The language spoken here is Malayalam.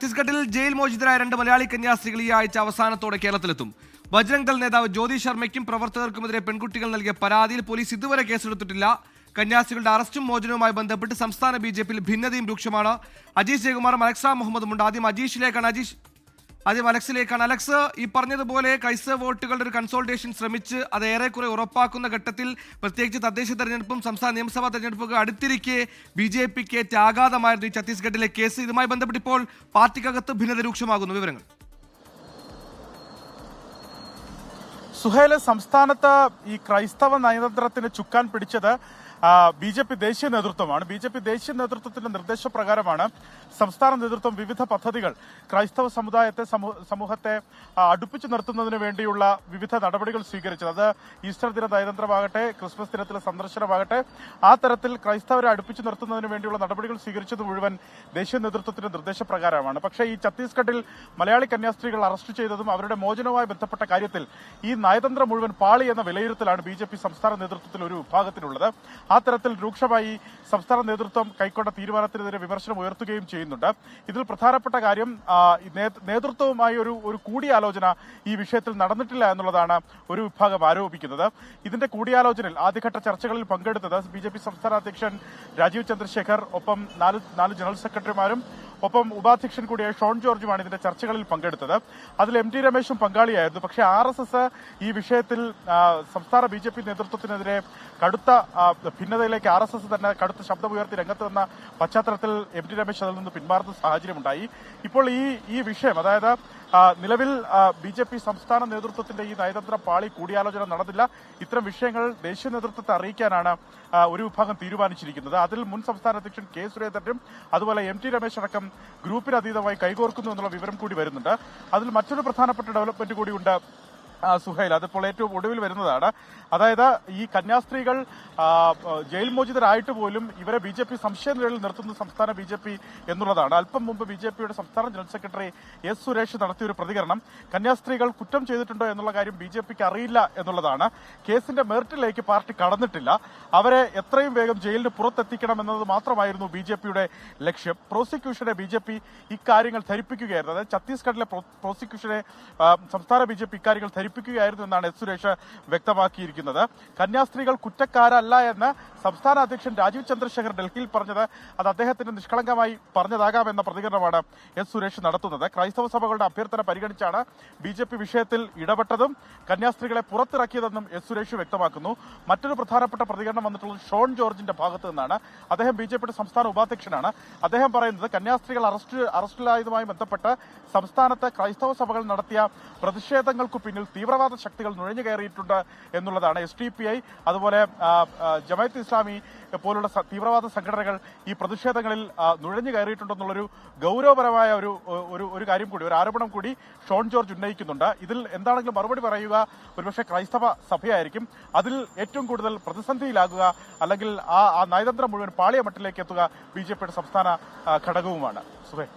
ഛത്തീസ്ഗഡിൽ ജയിൽ മോചിതരായ 2 മലയാളി കന്യാസ്ത്രീകൾ ഈ ആഴ്ച അവസാനത്തോടെ കേരളത്തിലെത്തും. ബജ്രംഗ് ദൾ നേതാവ് ജ്യോതി ശർമ്മയ്ക്കും പ്രവർത്തകർക്കുമെതിരെ പെൺകുട്ടികൾ നൽകിയ പരാതിയിൽ പോലീസ് ഇതുവരെ കേസെടുത്തിട്ടില്ല. കന്യാസ്ത്രീകളുടെ അറസ്റ്റും മോചനവുമായി ബന്ധപ്പെട്ട് സംസ്ഥാന ബിജെപിയിൽ ഭിന്നതയും രൂക്ഷമാണ്. അജീഷ് ജയകുമാറും അലക്സ മുഹമ്മദും ഉണ്ട്. ആദ്യം അലക്സിലേക്കാണ്. അലക്സ്, ഈ പറഞ്ഞതുപോലെ ക്രൈസ്തവ വോട്ടുകളുടെ ഒരു കൺസോൾട്ടേഷൻ ശ്രമിച്ച് അത് ഏറെക്കുറെ ഉറപ്പാക്കുന്ന ഘട്ടത്തിൽ, പ്രത്യേകിച്ച് തദ്ദേശ തെരഞ്ഞെടുപ്പും സംസ്ഥാന നിയമസഭാ തെരഞ്ഞെടുപ്പൊക്കെ അടുത്തിരിക്കെ ബിജെപിക്ക് ഏറ്റ ആഘാതമായിരുന്നു ഈ ഛത്തീസ്ഗഡിലെ കേസ്. ഇതുമായി ബന്ധപ്പെട്ട് ഇപ്പോൾ പാർട്ടിക്കകത്ത് ഭിന്നത രൂക്ഷമാകുന്നു. വിവരങ്ങൾ സുഹേല്, സംസ്ഥാനത്ത് ഈ ക്രൈസ്തവ നയതന്ത്രത്തിന് ചുക്കാൻ പിടിച്ചത് ബി.ജെ.പി. ദേശീയ നേതൃത്വമാണ്. ബി.ജെ.പി. ദേശീയ നേതൃത്വത്തിന്റെ നിർദ്ദേശപ്രകാരമാണ് സംസ്ഥാന നേതൃത്വം വിവിധ പദ്ധതികൾ ക്രൈസ്തവ സമൂഹത്തെ അടുപ്പിച്ചു നിർത്തുന്നതിന് വേണ്ടിയുള്ള വിവിധ നടപടികൾ സ്വീകരിച്ചത്. അത് ഈസ്റ്റർ ദിന നയതന്ത്രമാകട്ടെ, ക്രിസ്മസ് ദിനത്തിലെ സന്ദർശനമാകട്ടെ, ആ തരത്തിൽ ക്രൈസ്തവരെ അടുപ്പിച്ചു നിർത്തുന്നതിന് വേണ്ടിയുള്ള നടപടികൾ സ്വീകരിച്ചത് മുഴുവൻ ദേശീയ നേതൃത്വത്തിന്റെ നിർദ്ദേശപ്രകാരമാണ്. പക്ഷേ ഈ ഛത്തീസ്ഗഡിൽ മലയാളി കന്യാസ്ത്രീകൾ അറസ്റ്റ് ചെയ്തതും അവരുടെ മോചനവുമായി ബന്ധപ്പെട്ട കാര്യത്തിൽ ഈ നയതന്ത്രം മുഴുവൻ പാളി എന്ന വിലയിരുത്തലാണ് ബി.ജെ.പി. സംസ്ഥാന നേതൃത്വത്തിൽ ഒരു വിഭാഗത്തിനുള്ളത്. ആ തരത്തിൽ രൂക്ഷമായി സംസ്ഥാന നേതൃത്വം കൈക്കൊണ്ട തീരുമാനത്തിനെതിരെ വിമർശനം ഉയർത്തുകയും ചെയ്യുന്നുണ്ട്. ഇതിൽ പ്രധാനപ്പെട്ട കാര്യം നേതൃത്വവുമായി ഒരു കൂടിയാലോചന ഈ വിഷയത്തിൽ നടന്നിട്ടില്ല എന്നുള്ളതാണ് ഒരു വിഭാഗം ആരോപിക്കുന്നത്. ഇതിന്റെ കൂടിയാലോചനയിൽ ആദ്യഘട്ട ചർച്ചകളിൽ പങ്കെടുത്തത് ബി.ജെ.പി. സംസ്ഥാന അധ്യക്ഷൻ രാജീവ് ചന്ദ്രശേഖർ, ഒപ്പം നാല് ജനറൽ സെക്രട്ടറിമാരും ഒപ്പം ഉപാധ്യക്ഷൻ കൂടിയായ ഷോൺ ജോർജുമാണ് ഇതിന്റെ ചർച്ചകളിൽ പങ്കെടുത്തത്. അതിൽ എം ടി രമേശും പങ്കാളിയായിരുന്നു. പക്ഷേ RSS ഈ വിഷയത്തിൽ സംസ്ഥാന ബി.ജെ.പി. നേതൃത്വത്തിനെതിരെ കടുത്ത ഭിന്നതയിലേക്ക് RSS തന്നെ കടുത്ത ശബ്ദമുയർത്തി രംഗത്ത് വന്ന പശ്ചാത്തലത്തിൽ എം ടി രമേശ് അതിൽ നിന്ന് പിന്മാറുന്ന സാഹചര്യമുണ്ടായി. ഇപ്പോൾ ഈ വിഷയം, അതായത് നിലവിൽ ബി.ജെ.പി. സംസ്ഥാന നേതൃത്വത്തിന്റെ ഈ നയതന്ത്ര പാളി കൂടിയാലോചന നടന്നില്ല. ഇത്തരം വിഷയങ്ങൾ ദേശീയ നേതൃത്വത്തെ അറിയിക്കാനാണ് ഒരു വിഭാഗം തീരുമാനിച്ചിരിക്കുന്നത്. അതിൽ മുൻ സംസ്ഥാന അധ്യക്ഷൻ കെ സുരേന്ദ്രനും അതുപോലെ എം ടി രമേശ് അടക്കം ഗ്രൂപ്പിനതീതമായി കൈകോർക്കുന്നു എന്നുള്ള വിവരം കൂടി വരുന്നുണ്ട്. അതിൽ മറ്റൊരു പ്രധാനപ്പെട്ട ഡെവലപ്മെന്റ് കൂടിയുണ്ട് സുഹൈൽ. അതിപ്പോൾ ഏറ്റവും ഒടുവിൽ വരുന്നതാണ്. അതായത് ഈ കന്യാസ്ത്രീകൾ ജയിൽ മോചിതരായിട്ട് പോലും ഇവരെ ബി.ജെ.പി. സംശയനിഴലിൽ നിർത്തുന്ന സംസ്ഥാന ബി.ജെ.പി. എന്നുള്ളതാണ്. അല്പം മുമ്പ് ബി.ജെ.പിയുടെ സംസ്ഥാന ജനറൽ സെക്രട്ടറി എസ് സുരേഷ് നടത്തിയൊരു പ്രതികരണം, കന്യാസ്ത്രീകൾ കുറ്റം ചെയ്തിട്ടുണ്ടോ എന്നുള്ള കാര്യം ബി.ജെ.പിക്ക് അറിയില്ല എന്നുള്ളതാണ്. കേസിന്റെ മെറിറ്റിലേക്ക് പാർട്ടി കടന്നിട്ടില്ല. അവരെ എത്രയും വേഗം ജയിലിന് പുറത്തെത്തിക്കണം എന്നത് മാത്രമായിരുന്നു ബി.ജെ.പിയുടെ ലക്ഷ്യം. പ്രോസിക്യൂഷനെ ബി.ജെ.പി. ഇക്കാര്യങ്ങൾ ധരിപ്പിക്കുകയായിരുന്നു. അതായത് ഛത്തീസ്ഗഡിലെ പ്രോസിക്യൂഷനെ സംസ്ഥാന ബി.ജെ.പി. ഇക്കാര്യങ്ങൾ ധരിപ്പിക്കുകയായിരുന്നു എന്നാണ് എസ് സുരേഷ് വ്യക്തമാക്കിയിരിക്കുന്നത്. കന്യാസ്ത്രീകൾ കുറ്റക്കാരല്ല എന്ന് സംസ്ഥാന അധ്യക്ഷൻ രാജീവ് ചന്ദ്രശേഖർ ഡൽഹിയിൽ പറഞ്ഞത് അത് അദ്ദേഹത്തിന്റെ നിഷ്കളങ്കമായി പറഞ്ഞതാകാമെന്ന പ്രതികരണമാണ് എസ് സുരേഷ് നടത്തുന്നത്. ക്രൈസ്തവ സഭകളുടെ അഭ്യർത്ഥന പരിഗണിച്ചാണ് ബി.ജെ.പി. വിഷയത്തിൽ ഇടപെട്ടതും കന്യാസ്ത്രീകളെ പുറത്തിറക്കിയതെന്നും എസ് സുരേഷ് വ്യക്തമാക്കുന്നു. മറ്റൊരു പ്രധാനപ്പെട്ട പ്രതികരണം വന്നിട്ടുള്ളത് ഷോൺ ജോർജിന്റെ ഭാഗത്തു നിന്നാണ്. അദ്ദേഹം ബി.ജെ.പിയുടെ സംസ്ഥാന ഉപാധ്യക്ഷനാണ്. അദ്ദേഹം പറയുന്നത് കന്യാസ്ത്രീകൾ അറസ്റ്റിലായതുമായി ബന്ധപ്പെട്ട് സംസ്ഥാനത്ത് ക്രൈസ്തവ സഭകൾ നടത്തിയ പ്രതിഷേധങ്ങൾക്കു പിന്നിൽ തീവ്രവാദ ശക്തികൾ നുഴഞ്ഞു കയറിയിട്ടുണ്ട് എന്നുള്ളതാണ്. SDPI അതുപോലെ ജമാഅത്ത് ഇസ്ലാമി പോലുള്ള തീവ്രവാദ സംഘടനകൾ ഈ പ്രതിഷേധങ്ങളിൽ നുഴഞ്ഞു കയറിയിട്ടുണ്ടെന്നുള്ളൊരു ഗൗരവപരമായ ഒരു കാര്യം കൂടി, ഒരു ആരോപണം കൂടി ഷോൺ ജോർജ് ഉന്നയിക്കുന്നുണ്ട്. ഇതിൽ എന്താണെങ്കിലും മറുപടി പറയുക ഒരുപക്ഷെ ക്രൈസ്തവ സഭയായിരിക്കും. അതിൽ ഏറ്റവും കൂടുതൽ പ്രതിസന്ധിയിലാകുക അല്ലെങ്കിൽ ആ നയതന്ത്രം മുഴുവൻ പാളിയമട്ടിലേക്ക് എത്തുക ബി.ജെ.പിയുടെ സംസ്ഥാന ഘടകവുമാണ്. സുഹേ.